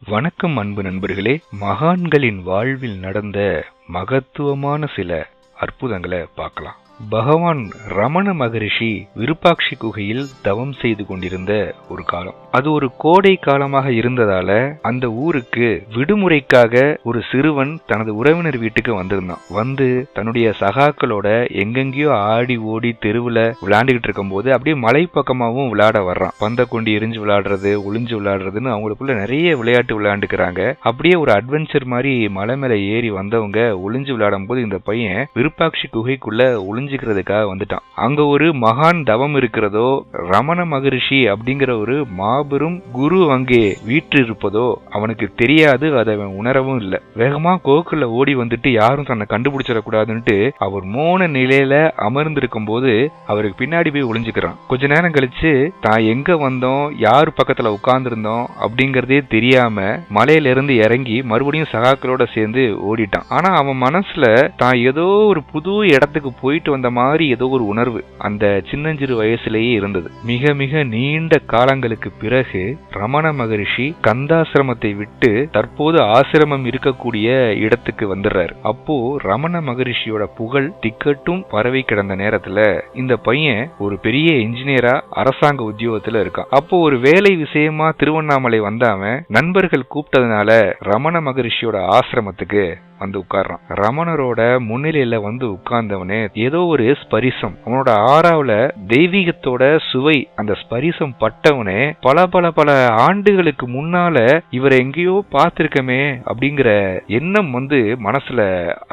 வணக்கம் அன்பு நண்பர்களே. மகான்களின் வாழ்வில் நடந்த மகத்துவமான சில அற்புதங்களை பார்க்கலாம். பகவான் ரமண மகரிஷி விருப்பாட்சி குகையில் தவம் செய்து கொண்டிருந்த ஒரு காலம். அது ஒரு கோடை காலமாக இருந்ததால அந்த ஊருக்கு விடுமுறைக்காக ஒரு சிறுவன் தனது உறவினர் வீட்டுக்கு வந்திருந்தான். வந்து தன்னுடைய சகாக்களோட எங்கெங்கயோ ஆடி ஓடி தெருவுல விளையாண்டுகிட்டு இருக்கும் போது அப்படியே மலை பக்கமாவும் விளையாட வர்றான். பந்த கொண்டு எரிஞ்சு விளையாடுறது, ஒளிஞ்சு விளையாடுறதுன்னு அவங்களுக்குள்ள நிறைய விளையாட்டு விளையாண்டுக்கிறாங்க. அப்படியே ஒரு அட்வென்ச்சர் மாதிரி மலை மேல ஏறி வந்தவங்க ஒளிஞ்சு விளையாடும் போது இந்த பையன் விருப்பாட்சி குகைக்குள்ள ஒளிஞ்சுக்கிறதுக்காக வந்துட்டான். அங்க ஒரு மகான் தவம் இருக்கிறதோ, ரமண மகரிஷி அப்படிங்கிற ஒரு மாபெரும் குரு அங்கே வீற்று இருப்பதோ அவனுக்கு தெரியாது. அதை அவன் உணரவும் இல்லை. வேகமா கோக்குள்ள ஓடி வந்துட்டு யாரும் தன்னை கண்டுபிடிச்சிடக்கூடாதுன்ட்டு அவர் மோன நிலையில அமர்ந்திருக்கும் போது அவருக்கு பின்னாடி போய் ஒளிஞ்சுக்கிறான். கொஞ்ச நேரம் கழிச்சு தான் எங்க வந்தோம், யாரு பக்கத்துல உட்கார்ந்து இருந்தோம் அப்படிங்கறதே தெரியாம மலையில இருந்து இறங்கி மறுபடியும் சகாக்களோட சேர்ந்து ஓடிட்டான். ஆனா அவன் மனசுல தான் ஏதோ ஒரு புது இடத்துக்கு போயிட்டு வந்த மாதிரி ஏதோ ஒரு உணர்வு அந்த சின்னஞ்சிறு வயசுலேயே இருந்தது. மிக மிக நீண்ட காலங்களுக்கு பிறகு ரமண மகரிஷி கந்தாசிரமத்தை விட்டு தற்போது ஆசிரமம் இருக்கக்கூடிய இடத்துக்கு வந்துடுறாரு. அப்போ ரமண மகரிஷியோட புகழ் திக்கட்டும் பரவி கிடந்த நேரத்துல இந்த பையன் ஒரு பெரிய இன்ஜினியரா அரசாங்க உத்தியோகத்துல இருக்கான். அப்போ ஒரு வேலை விஷயமா திருவண்ணாமலை வந்தாம நண்பர்கள் கூப்பிட்டதுனால ரமண மகரிஷியோட ஆசிரமத்துக்கு வந்து உட்கார்றான். ரமணரோட முன்னிலையில வந்து உட்கார்ந்தவனே ஏதோ ஒரு ஸ்பரிசம், அவனோட ஆறாவுல தெய்வீகத்தோட சுவை, அந்த ஸ்பரிசம் பட்டவனே பல பல பல ஆண்டுகளுக்கு முன்னால இவரை எங்கேயோ பார்த்திருக்கமே அப்படிங்கிற எண்ணம் வந்து மனசுல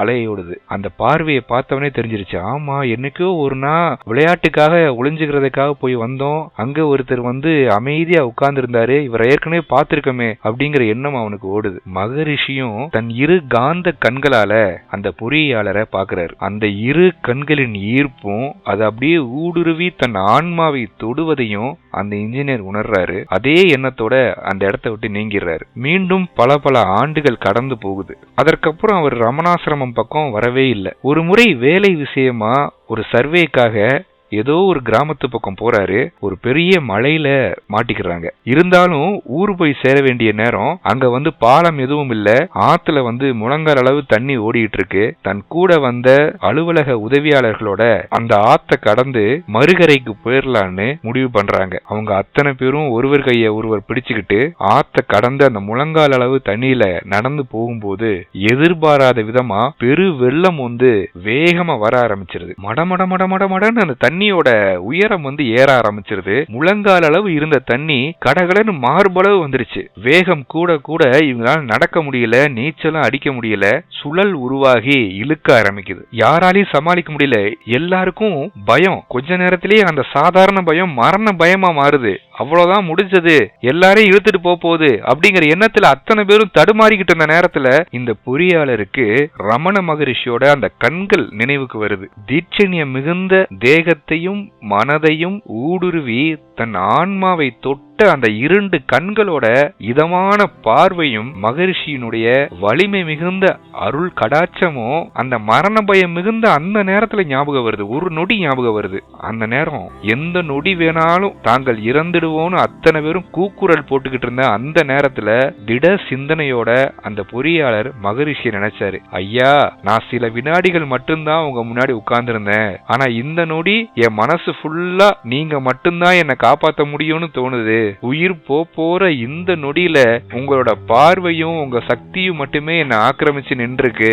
அலையோடுது. அந்த பார்வையை பார்த்தவனே தெரிஞ்சிருச்சு. ஆமா, என்னைக்கோ ஒரு நாள் விளையாட்டுக்காக ஒளிஞ்சுக்கிறதுக்காக போய் வந்தோம், அங்க ஒருத்தர் வந்து அமைதியா உட்கார்ந்து இருந்தாரு, இவரை ஏற்கனவே பார்த்திருக்கமே அப்படிங்கிற எண்ணம் அவனுக்கு ஓடுது. மகரிஷியும் தன் இரு காந்த கண்களால அந்த பொறியாளரை பார்க்கிறாரு. அந்த இரு கண்களின் ஈர்ப்பும் அது அப்படியே ஊடுருவி தன் ஆன்மாவை தொடுவதையும் அந்த இன்ஜினியர் உணர்றாரு. அதே எண்ணத்தோட அந்த இடத்தை விட்டு நீங்கிறாரு. மீண்டும் பல பல ஆண்டுகள் கடந்து போகுது. அதற்கப்புறம் அவர் ரமணாசிரமம் பக்கம் வரவே இல்லை. ஒரு முறை வேலை விஷயமா ஒரு சர்வேக்காக ஏதோ ஒரு கிராமத்து பக்கம் போறாரு. ஒரு பெரிய மலையில மாட்டிக்கிறாங்க. இருந்தாலும் ஊரு போய் சேர வேண்டிய நேரம். அங்க வந்து பாலம் எதுவும் இல்ல. ஆத்துல வந்து முழங்கால் அளவு தண்ணி ஓடிட்டு இருக்கு. தன் கூட வந்த அலுவலக உதவியாளர்களோட அந்த ஆத்த கடந்து மறுகரைக்கு போயிடலான்னு முடிவு பண்றாங்க. அவங்க அத்தனை பேரும் ஒருவர் கைய ஒருவர் பிடிச்சுக்கிட்டு ஆத்த கடந்து அந்த முழங்கால் அளவு தண்ணியில நடந்து போகும்போது எதிர்பாராத விதமா பெரு வெள்ளம் வந்து வேகமா வர ஆரம்பிச்சிருது. மடமட மடமடன்னு அந்த தண்ணியோட உயரம் வந்து ஏற ஆரம்பிச்சிருது. முழங்கால் அளவு இருந்த தண்ணி கடகடன்னு மார்பளவு வந்துருச்சு. வேகம் கூட கூட இவங்களால நடக்க முடியல, நீச்சலும் அடிக்க முடியல. சுழல் உருவாகி இழுக்க ஆரம்பிக்குது. யாராலையும் சமாளிக்க முடியல. எல்லாருக்கும் பயம். கொஞ்ச நேரத்திலேயே அந்த சாதாரண பயம் மரண பயமா மாறுது. அவ்வளவுதான், முடிஞ்சது, எல்லாரையும் இழுத்துட்டு போகுது அப்படிங்கிற எண்ணத்துல அத்தனை பேரும் தடுமாறிக்கிட்டு இருந்த நேரத்துல இந்த பொறியாளருக்கு ரமண மகரிஷியோட அந்த கண்கள் நினைவுக்கு வருது. தீட்சண்யம் மிகுந்த தேகத்தையும் மனதையும் ஊடுருவி தன் ஆன்மாவை தொட்ட அந்த இரண்டு கண்களோட இதமான பார்வையும் மகரிஷியினுடைய வலிமை மிகுந்த அருள் கடாட்சமும் அந்த மரண பயம் மிகுந்த அந்த நேரத்துல ஞாபகம் வருது. ஒரு நொடி ஞாபகம் வருது. அந்த நேரம் எந்த நொடி வேணாலும் தாங்கள் இறந்துடுவோம்னு அத்தனை பேரும் கூக்குரல் போட்டுக்கிட்டு இருந்த அந்த நேரத்துல திட சிந்தனையோட அந்த பொறியாளர் மகரிஷியை நினைச்சாரு. ஐயா, நான் சில வினாடிகள் மட்டும்தான் உங்க முன்னாடி உட்கார்ந்து இருந்தேன். ஆனா இந்த நொடி என் மனசு ஃபுல்லா நீங்க மட்டும்தான் என்னை காப்பாற்ற முடியும்னு தோணுது. உயிர் போற இந்த நொடியில உங்களோட பார்வையும் உங்க சக்தியும் மட்டுமே என்னை ஆக்கிரமிச்சு நின்றுருக்கு.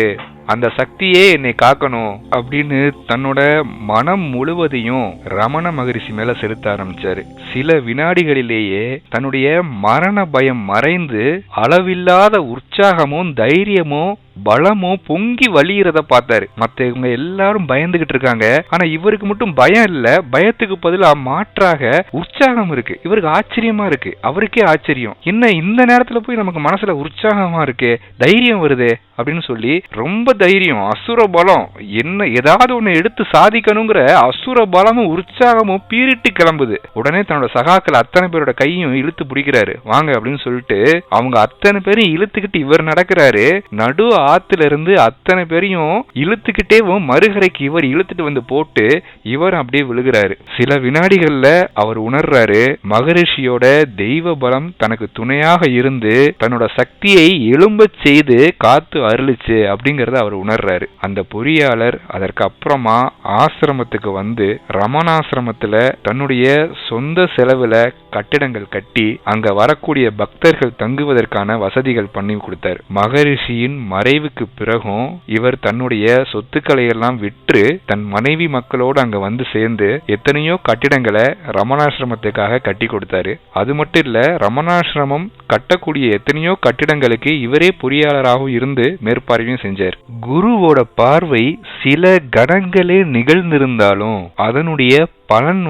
அந்த சக்தியே என்னை காக்கணும் அப்படின்னு தன்னோட மனம் முழுவதையும் ரமண மகரிஷி மேல செலுத்த ஆரம்பிச்சாரு. சில வினாடிகளிலேயே தன்னுடைய மரண பயம் மறைந்து அளவில்லாத உற்சாகமும் தைரியமும் பலமும் பொங்கி வழியிறத பார்த்தாரு. மத்தவங்க எல்லாரும் பயந்துகிட்டு இருக்காங்க. ஆனா இவருக்கு மட்டும் பயம் இல்ல. பயத்துக்கு பதிலா மாற்றாக உற்சாகம் இருக்கு. இவருக்கு ஆச்சரியமா இருக்கு. அவருக்கே ஆச்சரியம். என்ன இந்த நேரத்துல போய் நமக்கு மனசுல உற்சாகமா இருக்கு, தைரியம் வருது அப்படின்னு சொல்லி ரொம்ப தைரியம், அசுர பலம், என்ன ஏதாவது ஒண்ணு எடுத்து சாதிக்கணுங்கிற அசுர பலமும் உற்சாகமும் பீரிட்டு கிளம்புது. உடனே தன்னோட சகாக்கள் அத்தனை பேரோட கையும் இழுத்து பிடிக்கிறாரு. வாங்க அப்படின்னு சொல்லிட்டு அவங்க அத்தனை பேரும் இழுத்துக்கிட்டு இவர் நடக்கிறாரு. நடு ஆத்துல இருந்து அத்தனை பேரையும் இழுத்துக்கிட்டே மறுகரைக்கு இவர் இழுத்துட்டு வந்து போட்டு இவர் அப்படியே விழுகிறாரு. சில வினாடிகள்ல அவர் உணர்றாரு, மகரிஷியோட தெய்வ பலம் தனக்கு துணையாக இருந்து தன்னோட சக்தியை எழும்ப செய்து காத்து அருளிச்சு அப்படிங்கறத அவர் உணர்றாரு. அந்த பொறியாளர் அதற்கு அப்புறமா ஆசிரமத்துக்கு வந்து ரமணாசிரமத்துல தன்னுடைய சொந்த செலவுல கட்டிடங்கள் கட்டி அங்க வரக்கூடிய பக்தர்கள் தங்குவதற்கான வசதிகள் பண்ணி கொடுத்தார். மகரிஷியின் மறைவுக்கு பிறகும் இவர் தன்னுடைய சொத்துக்களை எல்லாம் விற்று தன் மனைவி மக்களோடு அங்க வந்து சேர்ந்து எத்தனையோ கட்டிடங்களை ரமணாசிரமத்துக்காக கட்டி கொடுத்தாரு. அது மட்டும் இல்ல, ரமணாசிரமம் கட்டக்கூடிய எத்தனையோ கட்டிடங்களுக்கு இவரே பொறியாளராகவும் இருந்து மேற்பார்வையும் செஞ்சார். குருவோட பார்வை சில கணங்களே நிகழ்ந்திருந்தாலும் அதனுடைய பலன்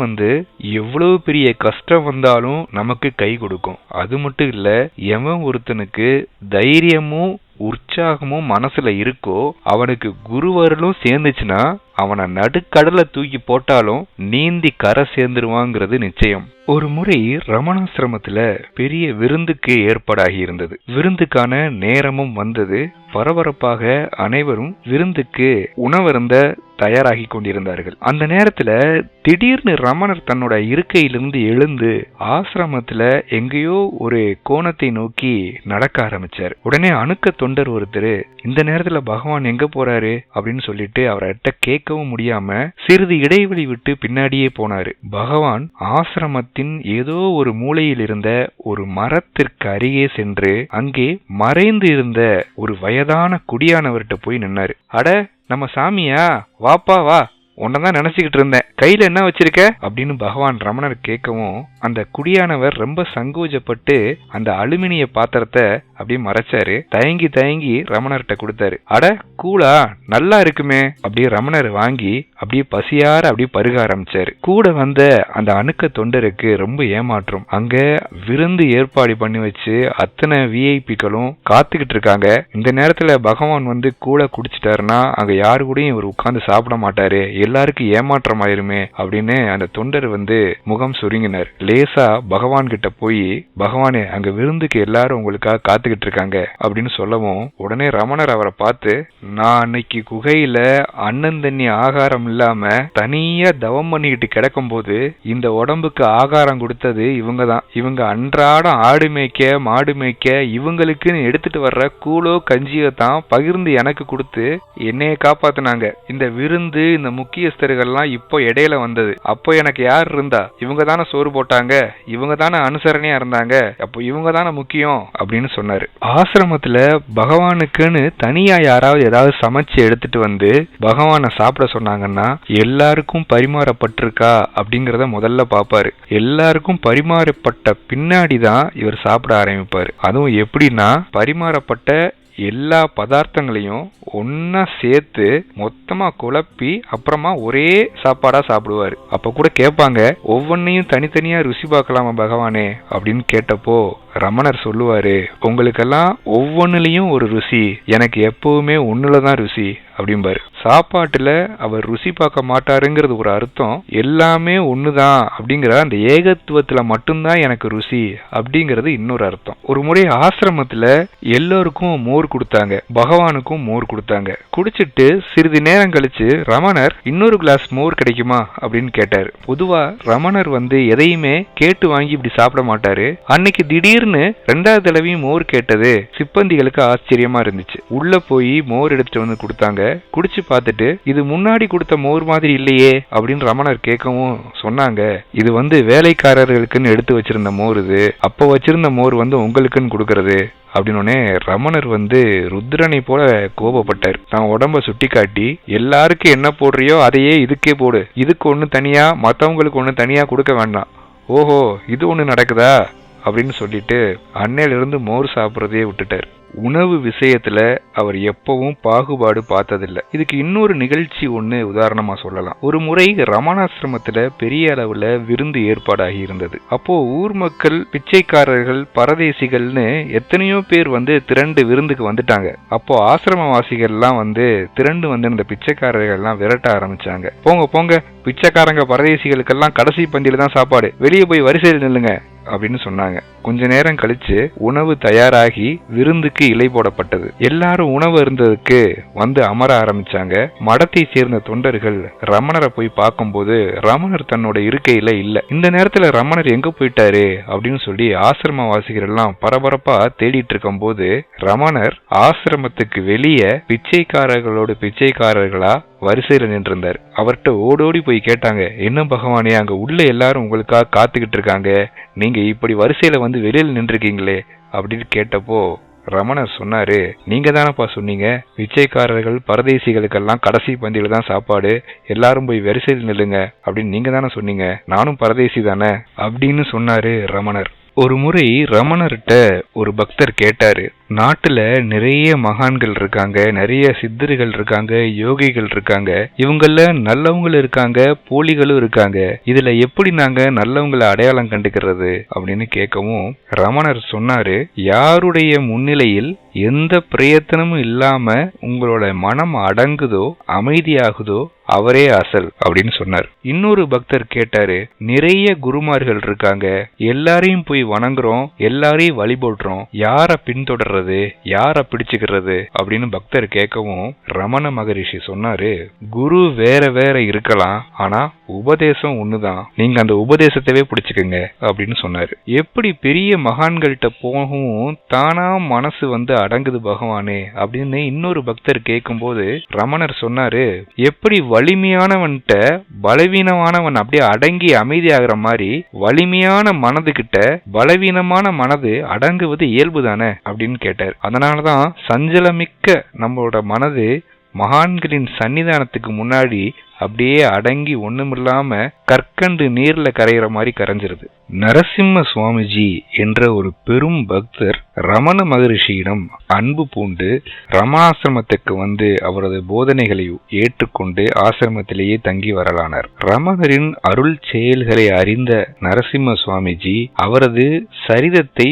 எவ்வளவு பெரிய கஷ்டம் வந்தாலும் நமக்கு கை கொடுக்கும். அது மட்டும் இல்ல, எவன் ஒருத்தனுக்கு தைரியமும் உற்சாகமும் மனசுல இருக்கோ அவனுக்கு குருவர்களும் சேர்ந்துச்சுன்னா அவனை நடுக்கடல தூக்கி போட்டாலும் நீந்தி கரை சேர்ந்துருவாங்கிறது நிச்சயம். ஒரு முறை ரமணாசிரமத்துல பெரிய விருந்துக்கு ஏற்பாடாகி இருந்தது. விருந்துக்கான நேரமும் வந்தது. பரபரப்பாக அனைவரும் விருந்துக்கு உணவருந்த தயாராகி கொண்டிருந்தார்கள். அந்த நேரத்துல திடீர்னு ரமணர் தன்னோட இருக்கையிலிருந்து எழுந்து ஆசிரமத்துல எங்கேயோ ஒரு கோணத்தை நோக்கி நடக்க ஆரம்பிச்சார். உடனே அணுக்க தொண்டர் ஒருத்தர், இந்த நேரத்துல பகவான் எங்க போறாரு அப்படின்னு சொல்லிட்டு அவர்கிட்ட கேட்கவும் முடியாம சிறிது இடைவெளி விட்டு பின்னாடியே போனாரு. பகவான் ஆசிரமத்தின் ஏதோ ஒரு மூலையில் இருந்த ஒரு மரத்திற்கு அருகே சென்று அங்கே மறைந்து இருந்த ஒரு வயதான குடியானவர்கிட்ட போய் நின்னாரு. அட, நம்ம சாமியா, வாப்பா வா, உன்னதான் நினைச்சுக்கிட்டு இருந்தேன், கையில என்ன வச்சிருக்க அப்படின்னு பகவான் ரமணர் கேட்கவும் அந்த குடியானவர் ரொம்ப சங்கோஜப்பட்டு அந்த அலுமினிய பாத்திரத்தை அப்படியே மறைச்சாரு. தயங்கி தயங்கி ரமணர்கிட்ட கொடுத்தாரு. அட கூடா, நல்லா இருக்குமே அப்படியே ரமணர் வாங்கி அப்படியே பசியார அப்படியே பருக ஆரம்பிச்சாரு. கூட வந்த அந்த அணுக்க தொண்டருக்கு ரொம்ப ஏமாற்றம். அங்க விருந்து ஏற்பாடு பண்ணி வச்சு அத்தனை விஐபிக்களும் காத்துக்கிட்டு இருக்காங்க. இந்த நேரத்துல பகவான் கூட குடிச்சிட்டாருன்னா அங்க யாரு கூடயும் இவர் உட்கார்ந்து சாப்பிட மாட்டாரு, எல்லாருக்கும் ஏமாற்றம் ஆயிருமே அப்படின்னு அந்த தொண்டர் முகம் சுருங்கினார். லேசா பகவான் கிட்ட போய், பகவானே அங்க விருந்துக்கு எல்லாரும் உங்களுக்காக காத்துக்கிட்டு இருக்காங்க அப்படின்னு சொல்லவும் உடனே ரமணர் அவரை பார்த்து, நான் அன்னைக்கு குகையில அண்ணன் தண்ணி ஆகாரம் இல்லாம தனியா தவம் பண்ணிக்கிட்டு கிடக்கும் போது இந்த உடம்புக்கு ஆகாரம் கொடுத்தது இவங்கதான். இவங்க அன்றாடம் ஆடு மேய்க்க மாடு மேய்க்க இவங்களுக்குன்னு எடுத்துட்டு வர்ற கூழோ கஞ்சியோ தான் பகிர்ந்து எனக்கு கொடுத்து என்னைய காப்பாத்தினாங்க. இந்த விருந்து இந்த முக்கியஸ்தர்கள்லாம் இப்போ இடையில வந்தது. அப்போ எனக்கு யார் இருந்தா? இவங்க தானே சோறு போட்டாங்க, இவங்க தானே அனுசரணையா இருந்தாங்க, அப்போ இவங்க தானே முக்கியம் அப்படின்னு சொன்னாரு. ஆசிரமத்துல பகவானுக்குன்னு தனியா யாராவது ஏதாவது சமைச்சு எடுத்துட்டு வந்து பகவானை சாப்பிட சொன்னாங்கன்னா எல்லாருக்கும் பரிமாறப்பட்டிருக்கா அப்படிங்கறத முதல்ல பாப்பாரு. எல்லாருக்கும் பரிமாறப்பட்ட பின்னாடிதான் இவர் சாப்பிட ஆரம்பிப்பாரு. அதுவும் எப்படின்னா, பரிமாறப்பட்ட எல்லா பதார்த்தங்களையும் ஒன்னா சேர்த்து மொத்தமா குழப்பி அப்புறமா ஒரே சாப்பாடா சாப்பிடுவாரு. அப்ப கூட கேட்பாங்க, ஒவ்வொன்னையும் தனித்தனியா ருசி பார்க்கலாமா பகவானே அப்படின்னு கேட்டப்போ ரமணர் சொல்லுவாரு, உங்களுக்கெல்லாம் ஒவ்வொன்னுலயும் ஒரு ருசி, எனக்கு எப்பவுமே ஒண்ணுலதான் ருசி அப்படிம்பாரு. சாப்பாட்டுல அவர் ருசி பார்க்க மாட்டாருங்கிறது ஒரு அர்த்தம், எல்லாமே ஒண்ணுதான் அப்படிங்கிற அந்த ஏகத்துவத்துல மட்டும்தான் எனக்கு ருசி அப்படிங்கிறது இன்னொரு அர்த்தம். ஒரு முறை ஆசிரமத்துல எல்லோருக்கும் மோர் கொடுத்தாங்க, பகவானுக்கும் மோர் கொடுத்தாங்க. குடிச்சிட்டு சிறிது நேரம் கழிச்சு ரமணர் இன்னொரு கிளாஸ் மோர் கிடைக்குமா அப்படின்னு கேட்டாரு. பொதுவா ரமணர் எதையுமே கேட்டு வாங்கி இப்படி சாப்பிட மாட்டாரு. அன்னைக்கு திடீர்னு ரெண்டாவது தடவையும் மோர் கேட்டது சிப்பந்திகளுக்கு ஆச்சரியமா இருந்துச்சு. உள்ள போய் மோர் எடுத்துட்டு வந்து கொடுத்தாங்க. குடிச்சு பார்த்துட்டு, இது முன்னாடி கொடுத்த மோர் மாதிரி இல்லையே அப்படின்னு ரமணர் கேட்கவும் சொன்னாங்க, இது வேலைக்காரர்களுக்குன்னு எடுத்து வச்சிருந்த மோர், இது அப்ப வச்சிருந்த மோர் உங்களுக்குன்னு கொடுக்கறது அப்படின்னு. ரமணர் ருத்ரனை போல கோபப்பட்டார். தான் உடம்ப சுட்டி காட்டி, எல்லாருக்கும் என்ன போடுறியோ அதையே இதுக்கே போடு, இதுக்கு ஒண்ணு தனியா மத்தவங்களுக்கு ஒண்ணு தனியா கொடுக்க வேண்டாம். ஓஹோ, இது ஒண்ணு நடக்குதா அப்படின்னு சொல்லிட்டு அன்னையிலிருந்து மோர் சாப்பிட்றதே விட்டுட்டார். உணவு விஷயத்துல அவர் எப்பவும் பாகுபாடு பார்த்ததில்லை. இதுக்கு இன்னொரு நிகழ்ச்சி ஒண்ணு உதாரணமா சொல்லலாம். ஒரு முறை ரமணாசிரமத்துல பெரிய அளவுல விருந்து ஏற்பாடாகி இருந்தது. அப்போ ஊர் மக்கள், பிச்சைக்காரர்கள், பரதேசிகள்னு எத்தனையோ பேர் திரண்டு விருந்துக்கு வந்துட்டாங்க. அப்போ ஆசிரமவாசிகள் எல்லாம் திரண்டு இந்த பிச்சைக்காரர்கள் எல்லாம் விரட்ட ஆரம்பிச்சாங்க. போங்க போங்க, பிச்சைக்காரங்க பரதேசிகளுக்கெல்லாம் கடைசி பந்தியில தான் சாப்பாடு, வெளியே போய் வரிசையில் நில்லுங்க அப்படின்னு சொன்னாங்க. கொஞ்ச நேரம் கழிச்சு உணவு தயாராகி விருந்துக்கு இலை போடப்பட்டது. எல்லாரும் உணவு இருந்ததுக்கு அமர ஆரம்பிச்சாங்க. மடத்தை சேர்ந்த தொண்டர்கள் ரமணரை போய் பார்க்கும்போது ரமணர் தன்னோட இருக்கையில இல்ல. இந்த நேரத்துல ரமணர் எங்க போயிட்டாரு அப்படின்னு சொல்லி ஆசிரமவாசிகள் எல்லாம் பரபரப்பா தேடிட்டு இருக்கும் போது ரமணர் ஆசிரமத்துக்கு வெளியே பிச்சைக்காரர்களோடு பிச்சைக்காரர்களா வரிசையில நின்றிருந்தார். அவர்கிட்ட ஓடோடி போய் கேட்டாங்க, என்ன பகவானே, அங்க உள்ள எல்லாரும் உங்களுக்காக காத்துக்கிட்டு இருக்காங்க, நீங்க இப்படி வரிசையில வெளியில நின்றுருக்கீங்களே அப்படின்னு கேட்டப்போ ரமணர் சொன்னாரு, நீங்க தானப்பா சொன்னீங்க பிச்சைக்காரர்கள் பரதேசிகளுக்கெல்லாம் கடைசி பந்தியில தான் சாப்பாடு, எல்லாரும் போய் வரிசையில் நில்லுங்க அப்படின்னு நீங்க தானே சொன்னீங்க, நானும் பரதேசி தானே அப்படின்னு சொன்னாரு ரமணர். ஒரு முறை ரமணர்கிட்ட ஒரு பக்தர் கேட்டாரு, நாட்டுல நிறைய மகான்கள் இருக்காங்க, நிறைய சித்தர்கள் இருக்காங்க, யோகிகள் இருக்காங்க, இவங்கள நல்லவங்களும் இருக்காங்க, போலிகளும் இருக்காங்க, இதுல எப்படி நாங்க நல்லவங்களை அடையாளம் கண்டுக்கிறது அப்படின்னு கேட்கவும் ரமணர் சொன்னாரு, யாருடைய முன்னிலையில் எந்த பிரயத்தனமும் இல்லாம உங்களோட மனம் அடங்குதோ அமைதியாகுதோ அவரே அசல் அப்படின்னு சொன்னார். இன்னொரு பக்தர் கேட்டாரு, நிறைய குருமார்கள் இருக்காங்க, எல்லாரையும் போய் வணங்குறோம், எல்லாரையும் வழிபடுறோம், யார பின்தொடர்றது, யார பிடிச்சுக்கிறது அப்படின்னு பக்தர் கேட்கவும் ரமண மகரிஷி சொன்னாரு, குரு வேற வேற இருக்கலாம், ஆனா உபதேசம் ஒண்ணுதான், நீங்க அந்த உபதேசத்தவே பிடிச்சுக்கங்க அப்படின்னு சொன்னாரு. எப்படி பெரிய மகான்கள்கிட்ட போகவும் தானா மனசு அடங்குது பகவானே அப்படின்னு இன்னொரு பக்தர் கேட்கும் போது ரமணர் சொன்னாரு, எப்படி வலிமையானவன்கிட்ட பலவீனமானவன் அப்படியே அடங்கி அமைதியாகிற மாதிரி வலிமையான மனதுகிட்ட பலவீனமான மனது அடங்குவது இயல்புதானே அப்படின்னு கேட்டார். அதனாலதான் சஞ்சலமிக்க நம்மளோட மனது மகான்களின் சன்னிதானத்துக்கு முன்னாடி அப்படியே அடங்கி ஒண்ணுமில்லாம கற்கண்டு நீர்ல கரைகிற மாதிரி கரைஞ்சிருது. நரசிம்ம சுவாமிஜி என்ற ஒரு பெரும் பக்தர் ரமண மகரிஷியிடம் அன்பு பூண்டு ரமணாசிரமத்துக்கு அவரது போதனைகளை ஏற்றுக்கொண்டு ஆசிரமத்திலேயே தங்கி வரலானார். ரமணரின் அருள் செயல்களை அறிந்த நரசிம்ம சுவாமிஜி அவரது சரிதத்தை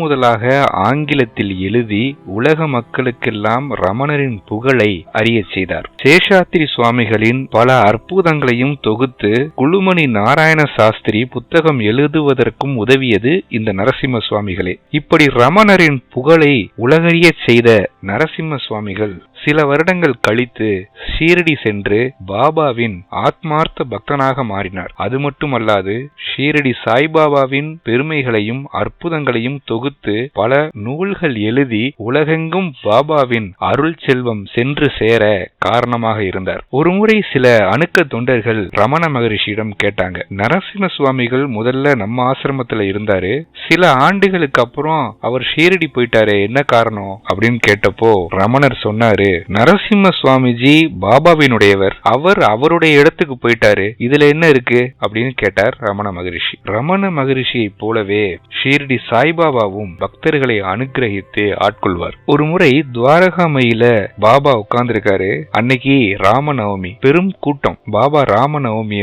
முதலாக ஆங்கிலத்தில் எழுதி உலக மக்களுக்கெல்லாம் ரமணரின் புகழை அறிய செய்தார். சேஷாத்திரி சுவாமிகளின் பல அற்புதங்களையும் தொகுத்து குழுமணி நாராயண சாஸ்திரி புத்தகம் எழுதுவதற்கும் உதவியது இந்த நரசிம்ம சுவாமிகளே. இப்படி ரமணரின் புகழை உலகறிய செய்த நரசிம்ம சுவாமிகள் சில வருடங்கள் கழித்து ஷீரடி சென்று பாபாவின் ஆத்மார்த்த பக்தனாக மாறினார். அது மட்டுமல்லாது ஷீரடி சாய்பாபாவின் பெருமைகளையும் அற்புதங்களையும் தொகுத்து பல நூல்கள் எழுதி உலகெங்கும் பாபாவின் அருள் செல்வம் சென்று சேர காரணமாக இருந்தார். ஒருமுறை சில அணுக்க தொண்டர்கள் ரமண மகரிஷியிடம் கேட்டாங்க, நரசிம்ம சுவாமிகள் முதல்ல நம்ம ஆசிரமத்துல இருந்தாரு, சில ஆண்டுகளுக்கு அப்புறம் அவர் ஷீரடி போயிட்டாரு, என்ன காரணம் அப்படின்னு கேட்டப்போ ரமணர் சொன்னாரு, நரசிம்ம சுவாமிஜி பாபாவினுடையவர், அவர் அவருடைய இடத்துக்கு போயிட்டாரு, இதுல என்ன இருக்கு அப்படின்னு கேட்டார் ரமண மகரிஷி. ரமண மகரிஷியை போலவே ஷீரடி சாய்பாபாவும் பக்தர்களை அனுகிரகித்து ஆட்கொள்வார். ஒரு முறை துவாரகாமையில பாபா உட்கார்ந்திருக்காரு. அன்னைக்கு ராமநவமி, பெரும் கூட்டம். பாபா ராமநவமியை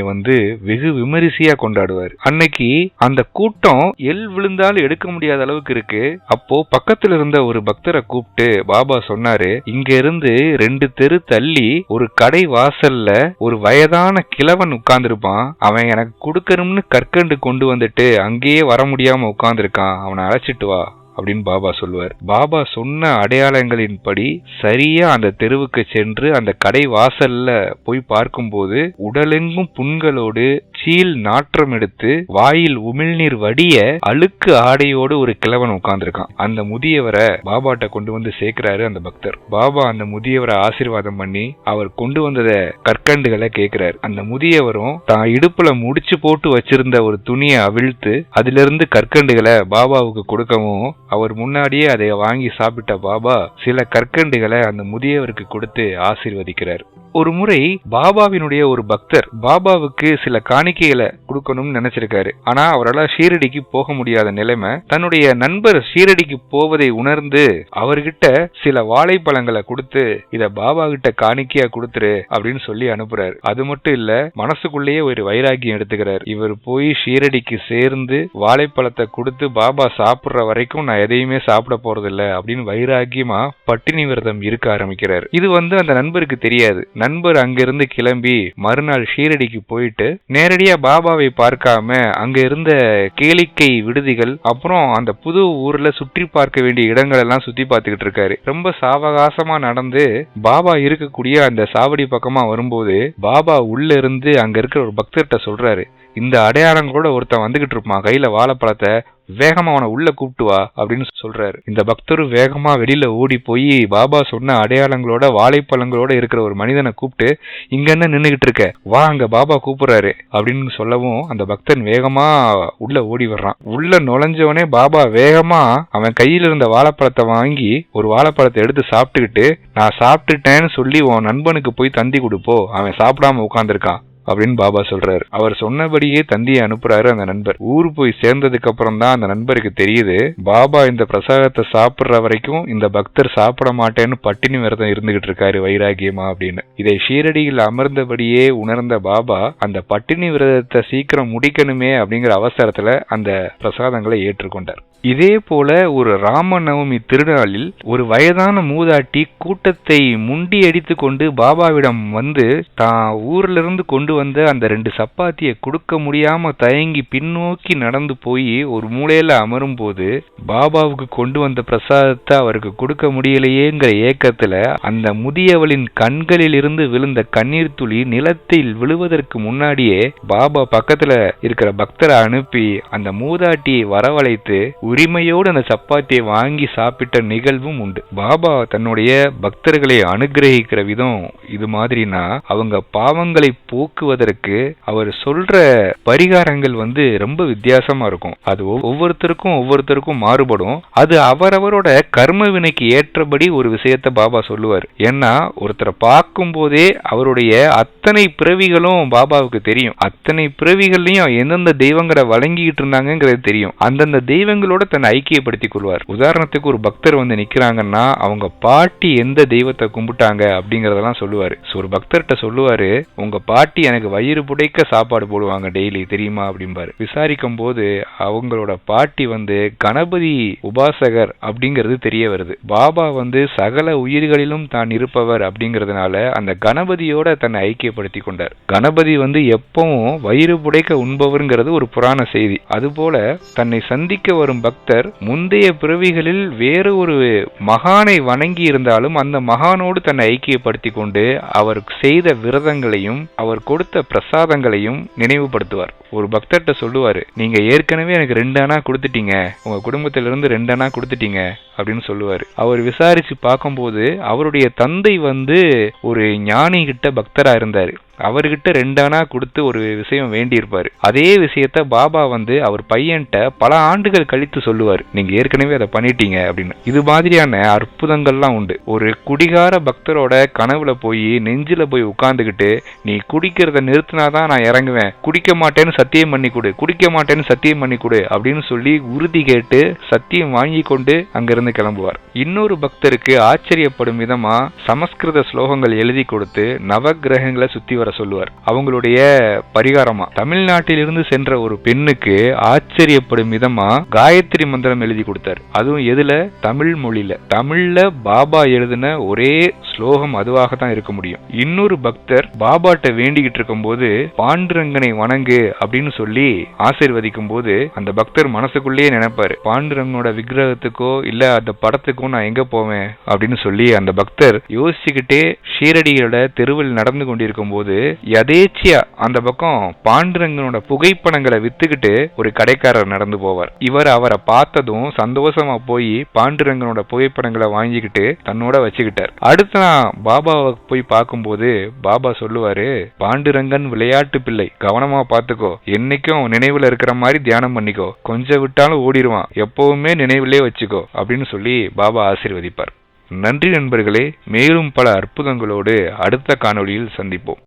வெகு விமரிசையா கொண்டாடுவார். அன்னைக்கு அந்த கூட்டம் எல் விழுந்தாலும் எடுக்க முடியாத அளவுக்கு இருக்கு. அப்போ பக்கத்துல இருந்த ஒரு பக்தரை கூப்பிட்டு பாபா சொன்னாரு, இங்க இருந்து 2 தெரு தள்ளி ஒரு கடை வாசல்ல ஒரு வயதான கிழவன் உட்கார்ந்துருப்பான், அவன் எனக்கு கொடுக்கணும்னு கற்கண்டு கொண்டு வந்துட்டு அங்கேயே வர முடியாம உட்கார்ந்துருக்கான், அவனை அழைச்சிட்டு வா அப்படின்னு பாபா சொல்லுவார். பாபா சொன்ன அடையாளங்களின்படி சரியா அந்த தெருவுக்கு சென்று அந்த கடை வாசல்ல போய் பார்க்கும்போது உடலெங்கும் புண்களோடு சீல் நாற்றம் எடுத்து வாயில் உமிழ்நீர் வடிய அழுக்கு ஆடையோடு ஒரு கிழவன் உட்கார்ந்துருக்கான். அந்த முதியவரை பாபாட்ட கொண்டு சேர்க்கிறாரு அந்த பக்தர். பாபா அந்த முதியவரை ஆசீர்வாதம் பண்ணி அவர் கொண்டு வந்தத கற்கண்டுகளை கேட்கிறாரு. அந்த முதியவரும் தான் இடுப்புல முடிச்சு போட்டு வச்சிருந்த ஒரு துணியை அவிழ்த்து அதிலிருந்து கற்கண்டுகளை பாபாவுக்கு கொடுக்கவும் அவர் முன்னாடியே அதை வாங்கி சாப்பிட்ட பாபா சில கற்கண்டுகளை அந்த முதியவருக்கு கொடுத்து ஆசீர்வதிக்கிறார். ஒரு முறை பாபாவினுடைய ஒரு பக்தர் பாபாவுக்கு சில காணிக்கைகளை கொடுக்கணும்னு நினைச்சிருக்காரு. ஆனா அவரால் ஷீரடிக்கு போக முடியாத நிலைமை. தன்னுடைய நண்பர் ஷீரடிக்கு போவதை உணர்ந்து அவர்கிட்ட சில வாழைப்பழங்களை கொடுத்து இத பாபா கிட்ட காணிக்கையா கொடுத்துரு அப்படின்னு சொல்லி அனுப்புறாரு. அது மட்டும் இல்ல, மனசுக்குள்ளேயே ஒரு வைராகியம் எடுத்துக்கிறார். இவர் போய் ஷீரடிக்கு சேர்ந்து வாழைப்பழத்தை கொடுத்து பாபா சாப்பிடுற வரைக்கும் நான் எதையுமே சாப்பிட போறதில்ல அப்படின்னு வைராகியமா பட்டினி விரதம் இருக்க ஆரம்பிக்கிறார். இது அந்த நண்பருக்கு தெரியாது. நண்பர் அங்கிருந்து கிளம்பி மறுநாள் ஷீரடிக்கு போயிட்டு நேரடியா பாபாவை பார்க்காம அங்க இருந்த கேளிக்கை விடுதிகள் அப்புறம் அந்த புது ஊர்ல சுற்றி பார்க்க வேண்டிய இடங்கள் எல்லாம் சுத்தி பார்த்துக்கிட்டு இருக்காரு. ரொம்ப சாவகாசமா நடந்து பாபா இருக்கக்கூடிய அந்த சாவடி பக்கமா வரும்போது பாபா உள்ள இருந்து அங்க இருக்கிற ஒரு பக்தர்கிட்ட சொல்றாரு, இந்த அடையாளங்களோட ஒருத்தன் வந்துகிட்டு இருப்பான், கையில வாழைப்பழத்தை, வேகமா அவனை உள்ள கூப்பிட்டு வா அப்படின்னு சொல்றாரு. இந்த பக்தரும் வேகமா வெளியில ஓடி போய் பாபா சொன்ன அடையாளங்களோட வாழைப்பழங்களோட இருக்கிற ஒரு மனிதனை கூப்பிட்டு, இங்க என்ன நின்னுகிட்டு இருக்க, வா அங்க பாபா கூப்பிடுறாரு அப்படின்னு சொல்லவும் அந்த பக்தன் வேகமா உள்ள ஓடி வர்றான். உள்ள நுழைஞ்சவனே பாபா வேகமா அவன் கையில இருந்த வாழைப்பழத்தை வாங்கி ஒரு வாழைப்பழத்தை எடுத்து சாப்பிட்டுக்கிட்டு, நான் சாப்பிட்டுட்டேன்னு சொல்லி உன் நண்பனுக்கு போய் தந்தி கொடுப்போ, அவன் சாப்பிடாம உட்கார்ந்துருக்கான் அப்படின்னு பாபா சொல்றாரு. அவர் சொன்னபடியே தந்தியை அனுப்புறாரு அந்த நண்பர். ஊர் போய் சேர்ந்ததுக்கு அப்புறம் தான் அந்த நண்பருக்கு தெரியுது, பாபா இந்த பிரசாதத்தை சாப்பிடுற வரைக்கும் இந்த பக்தர் சாப்பிட மாட்டேன்னு பட்டினி விரதம் இருந்துகிட்டு இருக்காரு வைராகியமா அப்படின்னு. இதை ஷீரடியில் அமர்ந்தபடியே உணர்ந்த பாபா அந்த பட்டினி விரதத்தை சீக்கிரம் முடிக்கணுமே அப்படிங்கிற அவசரத்துல அந்த பிரசாதங்களை ஏற்றுக்கொண்டார். இதே போல ஒரு ராமநவமி திருநாளில் ஒரு வயதான மூதாட்டி கூட்டத்தை முண்டியடித்து கொண்டு பாபாவிடம் தான் ஊர்ல இருந்து கொண்டு வந்த அந்த 2 சப்பாத்தியை கொடுக்க முடியாம தயங்கி பின்னோக்கி நடந்து போய் ஒரு மூலையில அமரும் போது பாபாவுக்கு கொண்டு வந்த பிரசாதத்தை அவருக்கு கொடுக்க முடியலையேங்கிற ஏக்கத்துல அந்த முதியவளின் கண்களில் இருந்து விழுந்த கண்ணீர் துளி நிலத்தில் விழுவதற்கு முன்னாடியே பாபா பக்கத்துல இருக்கிற பக்தரை அனுப்பி அந்த மூதாட்டியை வரவழைத்து உரிமையோடு அந்த சப்பாத்தியை வாங்கி சாப்பிட்ட நிகழ்வும் உண்டு. பாபா தன்னுடைய பக்தர்களை அனுகிரகிக்கிற விதம் இது மாதிரினா அவங்க பாவங்களை போக்குவதற்கு அவர் சொல்ற பரிகாரங்கள் ரொம்ப வித்தியாசமா இருக்கும். அது ஒவ்வொருத்தருக்கும் மாறுபடும். அது அவரவரோட கர்ம வினைக்கு ஏற்றபடி ஒரு விஷயத்தை பாபா சொல்லுவார். ஏன்னா ஒருத்தரை பார்க்கும் போதே அவருடைய அத்தனை பிறவிகளும் பாபாவுக்கு தெரியும். அத்தனை பிறவிகள்லயும் எந்தெந்த தெய்வங்களை வழங்கிட்டு இருந்தாங்கிறது தெரியும். அந்தந்த தெய்வங்களோட தன்னை ஐக்கியப்படுத்திக் கொள்வார். உதாரணத்துக்கு ஒரு பக்தர் நிக்கிறாங்கன்னா அவங்க பாட்டி எந்த தெய்வத்தை கும்பிட்டாங்க அப்படிங்கறதெல்லாம் சொல்லுவாரு. ஒரு பக்தர்கிட்ட சொல்லுவாரு, உங்க பாட்டி எனக்கு வயிறு புடைக்க சாப்பாடு போடுவாங்க டெய்லி தெரியுமா அப்படிம்பாரு. விசாரிக்கும் போது அவங்களோட பாட்டி கணபதி உபாசகர் அப்படிங்கிறது தெரிய வருது. பாபா சகல உயிர்களிலும் தான் இருப்பவர் அப்படிங்கறதுனால அந்த கணபதியோட தன்னை ஐக்கியப்படுத்தி கொண்டார். கணபதி எப்பவும் வயிறு புடைக்க உண்பவர்ங்கிறது ஒரு புராண செய்தி. அதுபோல தன்னை சந்திக்க வரும் பக்தர் முந்தைய பிறவிகளில் வேறு ஒரு மகானை வணங்கி இருந்தாலும் அந்த மகானோடு தன்னை ஐக்கியப்படுத்தி கொண்டு அவர் செய்த விரதங்களையும் அவர் கொடுத்த பிரசாதங்களையும் நினைவுபடுத்துவார். ஒரு பக்தர்கிட்ட சொல்லுவாரு, நீங்க ஏற்கனவே எனக்கு 2 அணா கொடுத்துட்டீங்க, உங்க குடும்பத்திலிருந்து 2 அணா கொடுத்துட்டீங்க அப்படின்னு சொல்லுவாரு. அவர் விசாரிச்சு பார்க்கும்போது அவருடைய தந்தை ஒரு ஞானி கிட்ட பக்தரா இருந்தாரு. அவர்கிட்ட 2 அணா கொடுத்து ஒரு விஷயம் வேண்டி இருப்பாரு. அதே விஷயத்த பாபா அவர் பையன்கிட்ட பல ஆண்டுகள் கழித்து சொல்லுவார், நீங்க ஏற்கனவே அதை பண்ணிட்டீங்க அப்படின்னு. இது மாதிரியான அற்புதங்கள்லாம் உண்டு. ஒரு குடிகார பக்தரோட கனவுல போய் நெஞ்சில போய் உட்கார்ந்துகிட்டு, நீ குடிக்கிறத நிறுத்தினாதான் நான் இறங்குவேன், குடிக்க மாட்டேன்னு சத்தியம் பண்ணி கொடு, குடிக்க மாட்டேன்னு சத்தியம் பண்ணி கொடு அப்படின்னு சொல்லி உறுதி கேட்டு சத்தியம் வாங்கி கொண்டு அங்கிருந்து கிளம்புவார். இன்னொரு பக்தருக்கு ஆச்சரியப்படும் விதமா சமஸ்கிருத ஸ்லோகங்கள் எழுதி கொடுத்து நவகிரகங்களை சுத்தி வர சொல்லுவார். அவங்களுடைய பரிகாரமா தமிழ்நாட்டிலிருந்து சென்ற ஒரு பெண்ணுக்கு ஆச்சரியப்படும் விதமா காயத்ரி மந்திரம் எழுதி கொடுத்தார். அதுவும் எதுல? தமிழ் மொழியில. தமிழ்ல பாபா எழுதின ஒரே ஸ்லோகம் அதுவாக தான் இருக்க முடியும். இன்னொரு பக்தர் பாபாட்ட வேண்டிக்கிட்டு இருக்கும் போது பாண்டுரங்கனை வணங்கு அப்படின்னு சொல்லி ஆசீர்வதிக்கும் போது அந்த பக்தர் மனசுக்குள்ளேயே நினைப்பாரு, பாண்டுரங்கனோட விக்கிரகத்துக்கோ இல்ல அந்த படத்துக்கோ நான் எங்க போவேன் அப்படின்னு சொல்லி அந்த பக்தர் யோசிச்சுக்கிட்டே ஷீரடியோட தெருவில் நடந்து கொண்டிருக்கும் போது யதேச்சியா அந்த பக்கம் பாண்டுரங்கனோட புகைப்படங்களை வித்துக்கிட்டு ஒரு கடைக்காரர் நடந்து போவார். இவர் அவரை பார்த்ததும் சந்தோஷமா போய் பாண்டுரங்கனோட புகைப்படங்களை வாங்கிக்கிட்டு தன்னோட வச்சுக்கிட்டார். அடுத்த நான் பாபாவை போய் பார்க்கும்போது பாபா சொல்லுவாரு, பாண்டுரங்கன் விளையாட்டு பிள்ளை, கவனமா பாத்துக்கோ, என்னைக்கும் நினைவுல இருக்கிற மாதிரி தியானம் பண்ணிக்கோ, கொஞ்சம் விட்டாலும் ஓடிடுவான், எப்பவுமே நினைவிலே வச்சுக்கோ அப்படின்னு சொல்லி பாபா ஆசீர்வதிப்பார். நன்றி நண்பர்களே. மேலும் பல அற்புதங்களோடு அடுத்த காணொளியில் சந்திப்போம்.